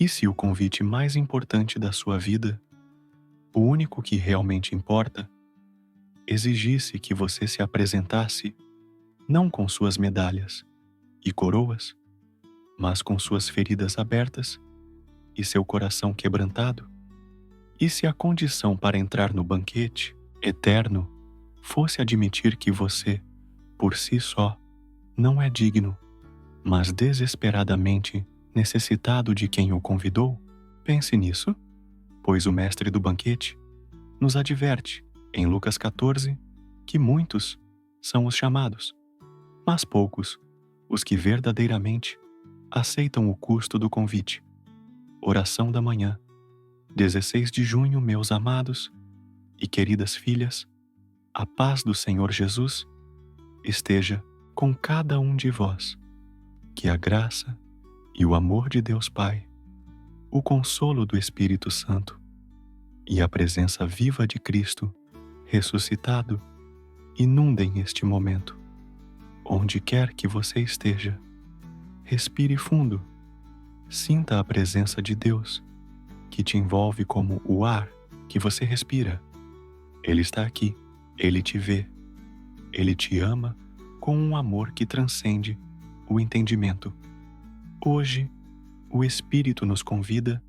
E se o convite mais importante da sua vida, o único que realmente importa, exigisse que você se apresentasse não com suas medalhas e coroas, mas com suas feridas abertas e seu coração quebrantado? E se a condição para entrar no banquete eterno fosse admitir que você, por si só, não é digno, mas desesperadamente necessitado de quem o convidou? Pense nisso, pois o mestre do banquete nos adverte, em Lucas 14, que muitos são os chamados, mas poucos os que verdadeiramente aceitam o custo do convite. Oração da manhã, 16 de junho, meus amados e queridas filhas, a paz do Senhor Jesus esteja com cada um de vós. Que a graça e o amor de Deus Pai, o consolo do Espírito Santo e a presença viva de Cristo ressuscitado inundem este momento. Onde quer que você esteja, respire fundo, sinta a presença de Deus que te envolve como o ar que você respira. Ele está aqui, Ele te vê, Ele te ama com um amor que transcende o entendimento. Hoje, o Espírito nos convida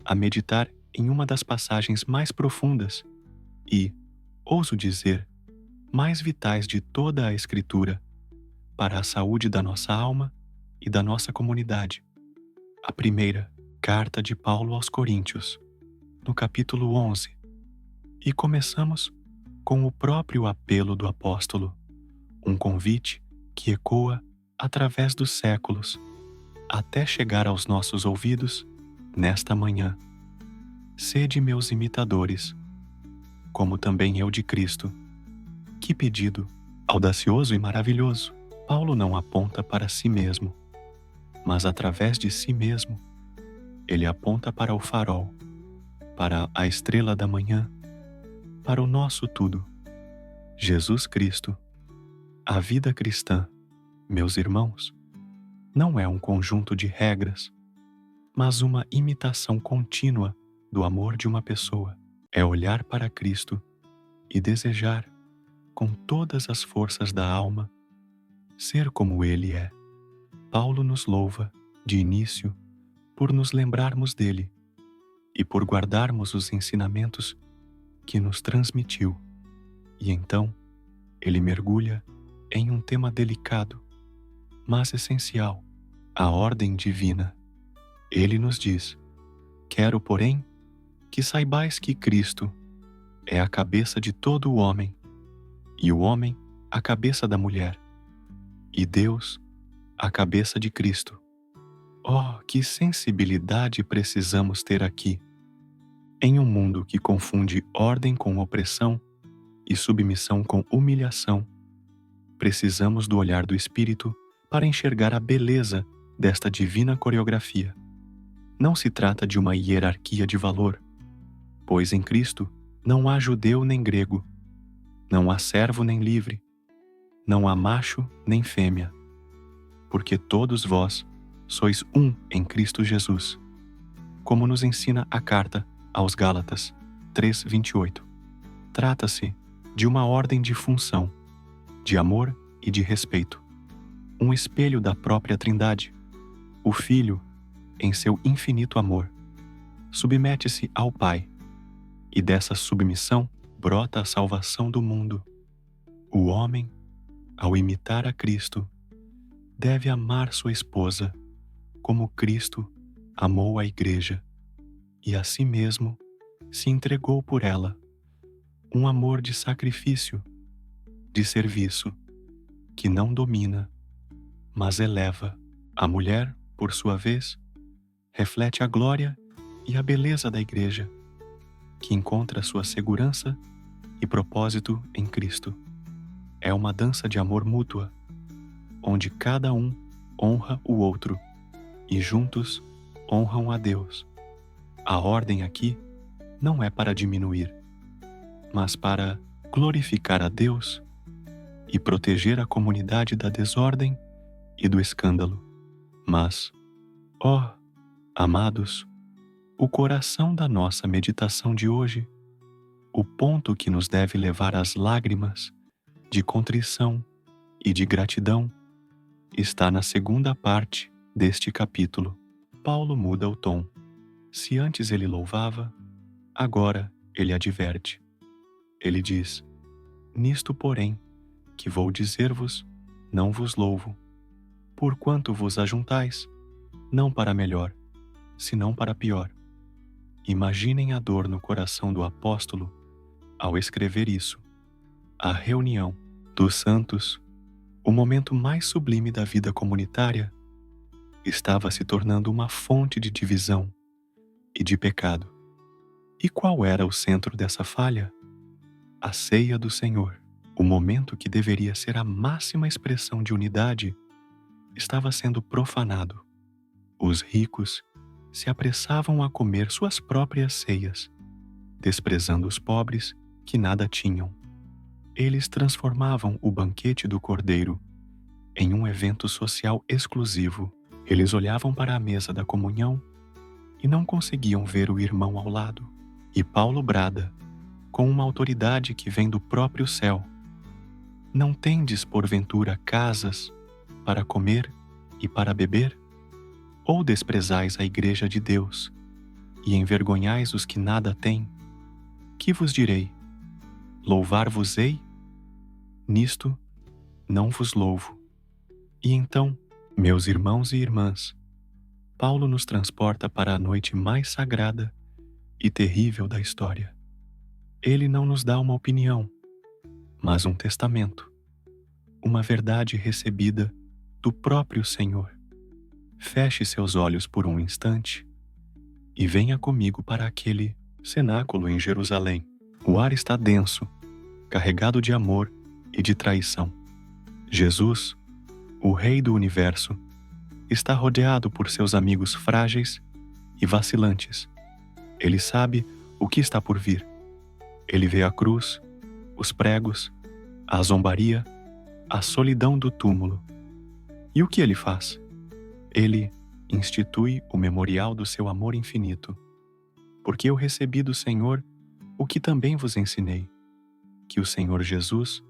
a meditar em uma das passagens mais profundas e, ouso dizer, mais vitais de toda a Escritura para a saúde da nossa alma e da nossa comunidade. A primeira carta de Paulo aos Coríntios, no capítulo 11. E começamos com o próprio apelo do apóstolo, um convite que ecoa através dos séculos, até chegar aos nossos ouvidos nesta manhã. Sede meus imitadores, como também eu de Cristo. Que pedido audacioso e maravilhoso! Paulo não aponta para si mesmo, mas através de si mesmo, ele aponta para o farol, para a estrela da manhã, para o nosso tudo, Jesus Cristo. A vida cristã, meus irmãos, não é um conjunto de regras, mas uma imitação contínua do amor de uma pessoa. É olhar para Cristo e desejar, com todas as forças da alma, ser como Ele é. Paulo nos louva, de início, por nos lembrarmos dele e por guardarmos os ensinamentos que nos transmitiu. E então, ele mergulha em um tema delicado, mas essencial, a ordem divina. Ele nos diz: quero, porém, que saibais que Cristo é a cabeça de todo o homem, e o homem a cabeça da mulher, e Deus a cabeça de Cristo. Oh, que sensibilidade precisamos ter aqui! Em um mundo que confunde ordem com opressão e submissão com humilhação, precisamos do olhar do Espírito para enxergar a beleza desta divina coreografia. Não se trata de uma hierarquia de valor, pois em Cristo não há judeu nem grego, não há servo nem livre, não há macho nem fêmea, porque todos vós sois um em Cristo Jesus, como nos ensina a carta aos Gálatas 3:28. Trata-se de uma ordem de função, de amor e de respeito, um espelho da própria Trindade. O Filho, em seu infinito amor, submete-se ao Pai, e dessa submissão brota a salvação do mundo. O homem, ao imitar a Cristo, deve amar sua esposa como Cristo amou a Igreja e a si mesmo se entregou por ela, um amor de sacrifício, de serviço, que não domina, mas eleva. A mulher, por sua vez, reflete a glória e a beleza da Igreja, que encontra sua segurança e propósito em Cristo. É uma dança de amor mútua, onde cada um honra o outro e juntos honram a Deus. A ordem aqui não é para diminuir, mas para glorificar a Deus e proteger a comunidade da desordem e do escândalo. Mas, oh, Amados, o coração da nossa meditação de hoje, o ponto que nos deve levar às lágrimas de contrição e de gratidão, está na segunda parte deste capítulo. Paulo muda o tom. Se antes ele louvava, agora ele adverte. Ele diz: nisto, porém, que vou dizer-vos, não vos louvo, porquanto vos ajuntais, não para melhor, senão para pior. Imaginem a dor no coração do apóstolo ao escrever isso. A reunião dos santos, o momento mais sublime da vida comunitária, estava se tornando uma fonte de divisão e de pecado. E qual era o centro dessa falha? A ceia do Senhor. O momento que deveria ser a máxima expressão de unidade estava sendo profanado. Os ricos se apressavam a comer suas próprias ceias, desprezando os pobres que nada tinham. Eles transformavam o banquete do Cordeiro em um evento social exclusivo. Eles olhavam para a mesa da comunhão e não conseguiam ver o irmão ao lado. E Paulo brada, com uma autoridade que vem do próprio céu: não tendes porventura casas para comer e para beber? Ou desprezais a igreja de Deus e envergonhais os que nada têm? Que vos direi? Louvar-vos-ei? Nisto não vos louvo. E então, meus irmãos e irmãs, Paulo nos transporta para a noite mais sagrada e terrível da história. Ele não nos dá uma opinião, mas um testamento, uma verdade recebida do próprio Senhor. Feche seus olhos por um instante e venha comigo para aquele cenáculo em Jerusalém. O ar está denso, carregado de amor e de traição. Jesus, o Rei do Universo, está rodeado por seus amigos frágeis e vacilantes. Ele sabe o que está por vir. Ele vê a cruz, os pregos, a zombaria, a solidão do túmulo. E o que ele faz? Ele institui o memorial do seu amor infinito. Porque eu recebi do Senhor o que também vos ensinei, que o Senhor Jesus,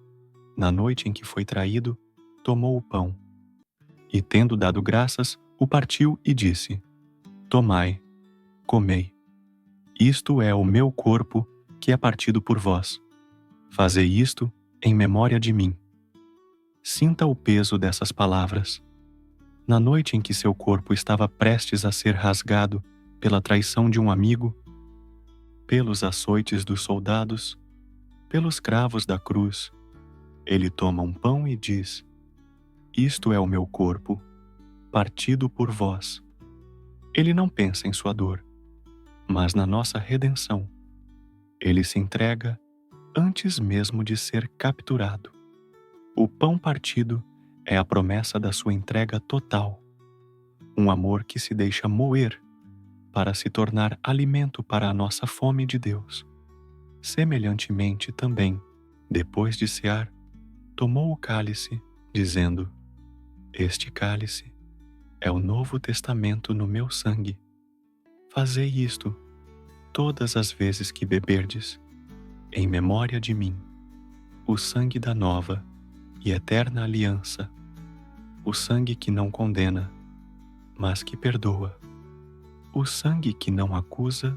na noite em que foi traído, tomou o pão, e tendo dado graças, o partiu e disse: tomai, comei. Isto é o meu corpo que é partido por vós. Fazei isto em memória de mim. Sinta o peso dessas palavras. Na noite em que seu corpo estava prestes a ser rasgado pela traição de um amigo, pelos açoites dos soldados, pelos cravos da cruz, ele toma um pão e diz: isto é o meu corpo, partido por vós. Ele não pensa em sua dor, mas na nossa redenção. Ele se entrega antes mesmo de ser capturado. O pão partido é a promessa da sua entrega total, um amor que se deixa moer para se tornar alimento para a nossa fome de Deus. Semelhantemente também, depois de cear, tomou o cálice, dizendo: este cálice é o Novo Testamento no meu sangue. Fazei isto todas as vezes que beberdes, em memória de mim. O sangue da nova e eterna aliança, o sangue que não condena, mas que perdoa, o sangue que não acusa,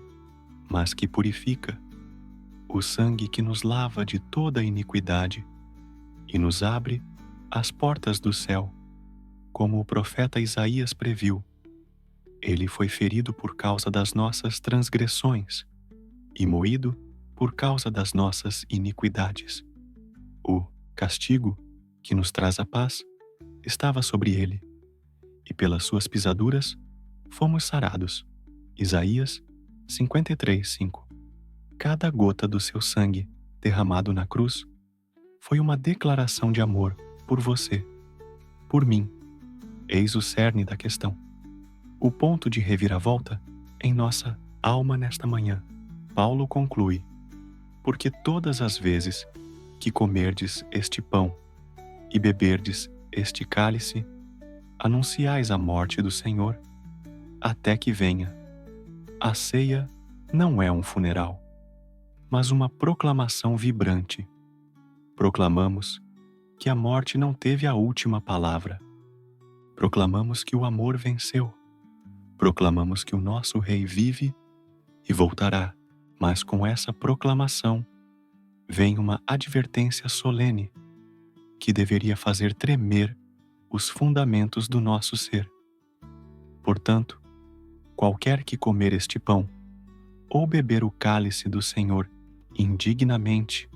mas que purifica, o sangue que nos lava de toda iniquidade e nos abre as portas do céu, como o profeta Isaías previu. Ele foi ferido por causa das nossas transgressões e moído por causa das nossas iniquidades. O castigo que nos traz a paz estava sobre ele, e pelas suas pisaduras fomos sarados. Isaías 53:5. Cada gota do seu sangue derramado na cruz foi uma declaração de amor por você, por mim. Eis o cerne da questão. O ponto de reviravolta em nossa alma nesta manhã. Paulo conclui: porque todas as vezes que comerdes este pão e beberdes este cálice, anunciais a morte do Senhor até que venha. A ceia não é um funeral, mas uma proclamação vibrante. Proclamamos que a morte não teve a última palavra. Proclamamos que o amor venceu. Proclamamos que o nosso Rei vive e voltará. Mas com essa proclamação vem uma advertência solene que deveria fazer tremer os fundamentos do nosso ser. Portanto, qualquer que comer este pão ou beber o cálice do Senhor indignamente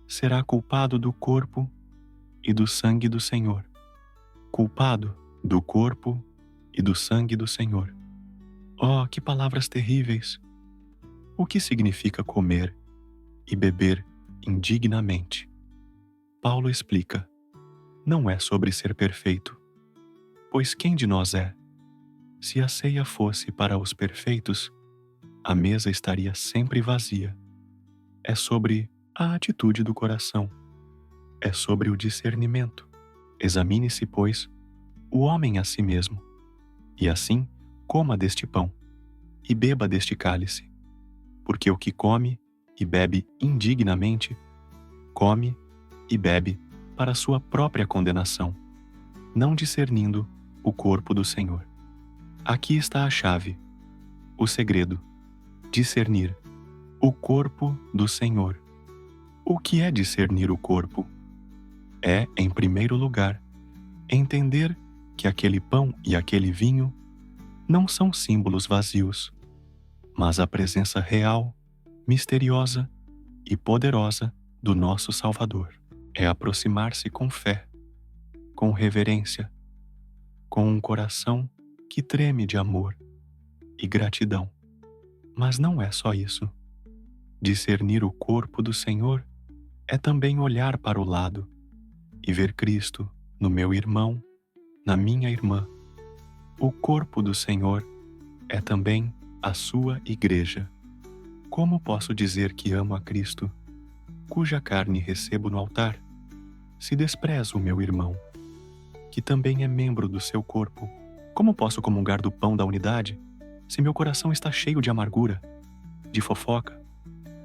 será culpado do corpo e do sangue do Senhor. Culpado do corpo e do sangue do Senhor. Oh, que palavras terríveis! O que significa comer e beber indignamente? Paulo explica: não é sobre ser perfeito, pois quem de nós é? Se a ceia fosse para os perfeitos, a mesa estaria sempre vazia. É sobre a atitude do coração. É sobre o discernimento. Examine-se, pois, o homem a si mesmo, e assim coma deste pão e beba deste cálice, porque o que come e bebe indignamente, come e bebe para sua própria condenação, não discernindo o corpo do Senhor. Aqui está a chave, o segredo: discernir o corpo do Senhor. O que é discernir o corpo? É, em primeiro lugar, entender que aquele pão e aquele vinho não são símbolos vazios, mas a presença real, misteriosa e poderosa do nosso Salvador. É aproximar-se com fé, com reverência, com um coração que treme de amor e gratidão. Mas não é só isso. Discernir o corpo do Senhor é também olhar para o lado e ver Cristo no meu irmão, na minha irmã. O corpo do Senhor é também a sua igreja. Como posso dizer que amo a Cristo, cuja carne recebo no altar, se desprezo o meu irmão, que também é membro do seu corpo? Como posso comungar do pão da unidade, se meu coração está cheio de amargura, de fofoca,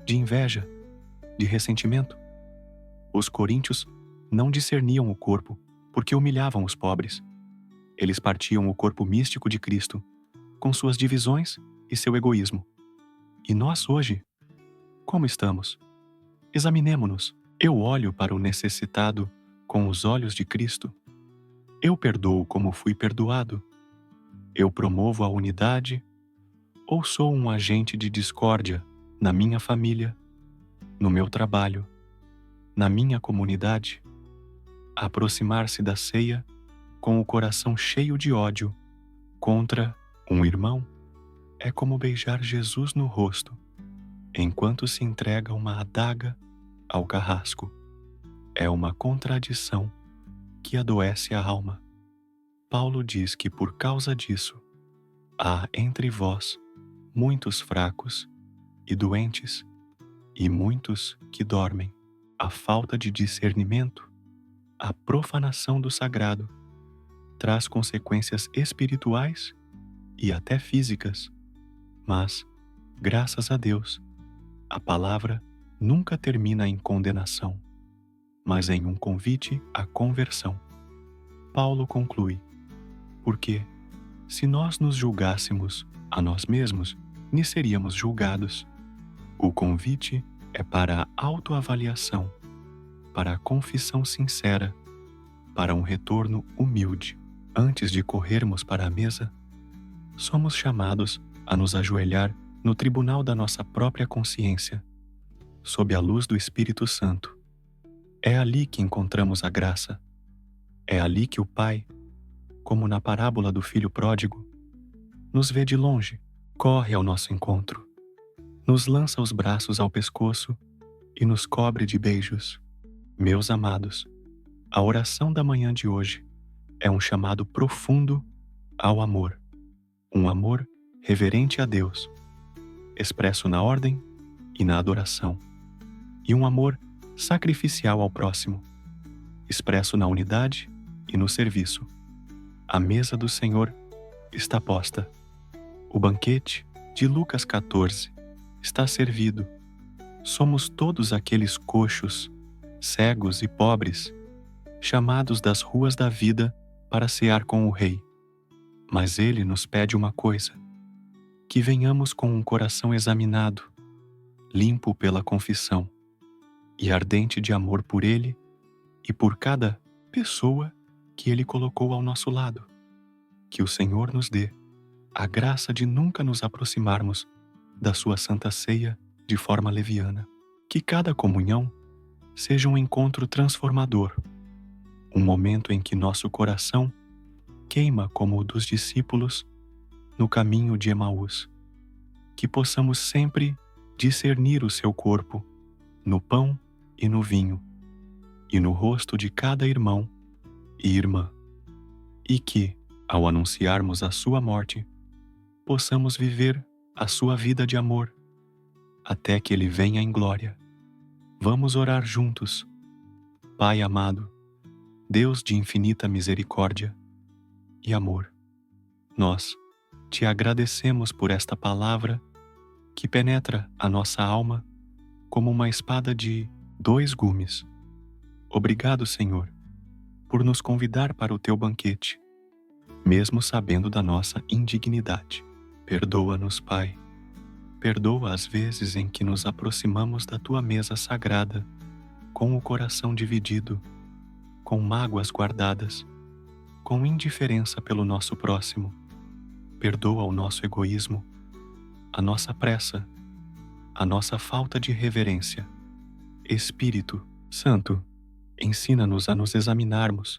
de inveja, de ressentimento? Os coríntios não discerniam o corpo porque humilhavam os pobres. Eles partiam o corpo místico de Cristo, com suas divisões e seu egoísmo. E nós hoje, como estamos? Examinemo-nos. Eu olho para o necessitado com os olhos de Cristo. Eu perdoo como fui perdoado. Eu promovo a unidade ou sou um agente de discórdia na minha família, no meu trabalho, na minha comunidade? Aproximar-se da ceia com o coração cheio de ódio contra um irmão é como beijar Jesus no rosto, enquanto se entrega uma adaga ao carrasco. É uma contradição que adoece a alma. Paulo diz que por causa disso há entre vós muitos fracos e doentes e muitos que dormem. A falta de discernimento, a profanação do sagrado, traz consequências espirituais e até físicas. Mas, graças a Deus, a palavra nunca termina em condenação, mas em um convite à conversão. Paulo conclui: porque, se nós nos julgássemos a nós mesmos, nem seríamos julgados. O convite é para a autoavaliação, para a confissão sincera, para um retorno humilde. Antes de corrermos para a mesa, somos chamados a nos ajoelhar no tribunal da nossa própria consciência, sob a luz do Espírito Santo. É ali que encontramos a graça. É ali que o Pai, como na parábola do filho pródigo, nos vê de longe, corre ao nosso encontro, nos lança os braços ao pescoço e nos cobre de beijos. Meus amados, a oração da manhã de hoje é um chamado profundo ao amor. Um amor reverente a Deus, expresso na ordem e na adoração. E um amor sacrificial ao próximo, expresso na unidade e no serviço. A mesa do Senhor está posta. O banquete de Lucas 14 está servido. Somos todos aqueles coxos, cegos e pobres, chamados das ruas da vida para cear com o Rei. Mas Ele nos pede uma coisa: que venhamos com um coração examinado, limpo pela confissão, e ardente de amor por Ele e por cada pessoa que Ele colocou ao nosso lado. Que o Senhor nos dê a graça de nunca nos aproximarmos da sua Santa Ceia de forma leviana. Que cada comunhão seja um encontro transformador, um momento em que nosso coração queima como o dos discípulos no caminho de Emaús. Que possamos sempre discernir o seu corpo no pão e no vinho, e no rosto de cada irmão e irmã. E que, ao anunciarmos a sua morte, possamos viver a sua vida de amor, até que Ele venha em glória. Vamos orar juntos. Pai amado, Deus de infinita misericórdia e amor, nós te agradecemos por esta palavra que penetra a nossa alma como uma espada de 2 gumes. Obrigado, Senhor, por nos convidar para o teu banquete, mesmo sabendo da nossa indignidade. Perdoa-nos, Pai. Perdoa as vezes em que nos aproximamos da tua mesa sagrada com o coração dividido, com mágoas guardadas, com indiferença pelo nosso próximo. Perdoa o nosso egoísmo, a nossa pressa, a nossa falta de reverência. Espírito Santo, ensina-nos a nos examinarmos.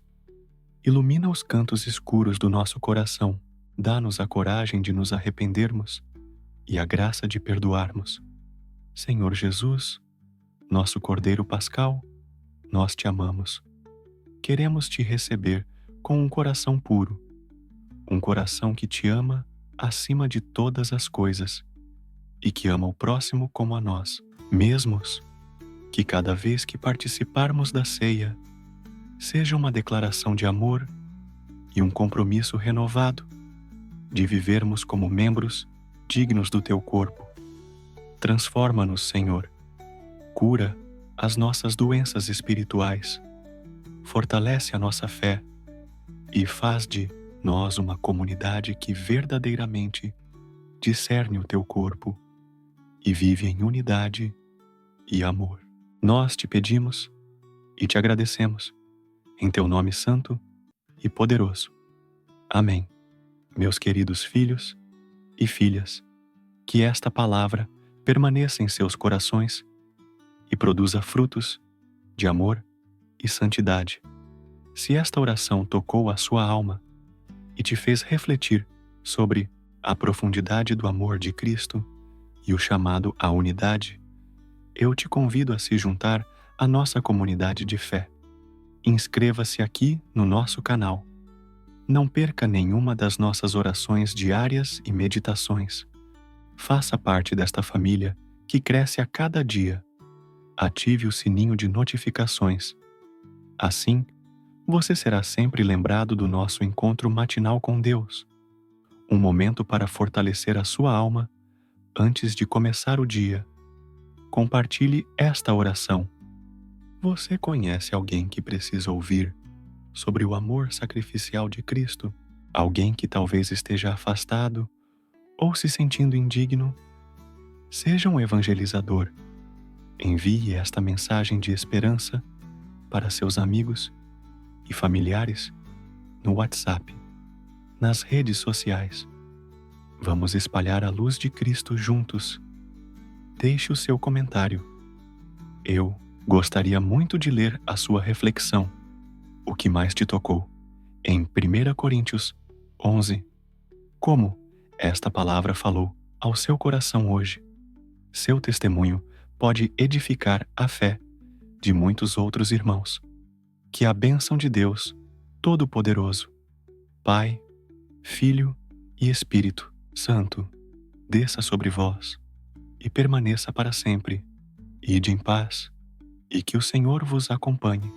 Ilumina os cantos escuros do nosso coração. Dá-nos a coragem de nos arrependermos e a graça de perdoarmos. Senhor Jesus, nosso Cordeiro Pascal, nós te amamos. Queremos te receber com um coração puro, um coração que te ama acima de todas as coisas e que ama o próximo como a nós mesmos. Que cada vez que participarmos da ceia, seja uma declaração de amor e um compromisso renovado de vivermos como membros dignos do teu corpo. Transforma-nos, Senhor. Cura as nossas doenças espirituais. Fortalece a nossa fé e faz de nós uma comunidade que verdadeiramente discerne o teu corpo e vive em unidade e amor. Nós te pedimos e te agradecemos, em teu nome santo e poderoso. Amém. Meus queridos filhos e filhas, que esta palavra permaneça em seus corações e produza frutos de amor e santidade. Se esta oração tocou a sua alma e te fez refletir sobre a profundidade do amor de Cristo e o chamado à unidade, eu te convido a se juntar à nossa comunidade de fé. Inscreva-se aqui no nosso canal. Não perca nenhuma das nossas orações diárias e meditações. Faça parte desta família que cresce a cada dia. Ative o sininho de notificações. Assim, você será sempre lembrado do nosso encontro matinal com Deus. Um momento para fortalecer a sua alma antes de começar o dia. Compartilhe esta oração. Você conhece alguém que precisa ouvir sobre o amor sacrificial de Cristo? Alguém que talvez esteja afastado ou se sentindo indigno? Seja um evangelizador. Envie esta mensagem de esperança para seus amigos e familiares no WhatsApp, nas redes sociais. Vamos espalhar a luz de Cristo juntos. Deixe o seu comentário. Eu gostaria muito de ler a sua reflexão. O que mais te tocou? Em 1 Coríntios 11. Como esta palavra falou ao seu coração hoje? Seu testemunho pode edificar a fé de muitos outros irmãos. Que a bênção de Deus Todo-Poderoso, Pai, Filho e Espírito Santo, desça sobre vós e permaneça para sempre. Ide em paz, e que o Senhor vos acompanhe.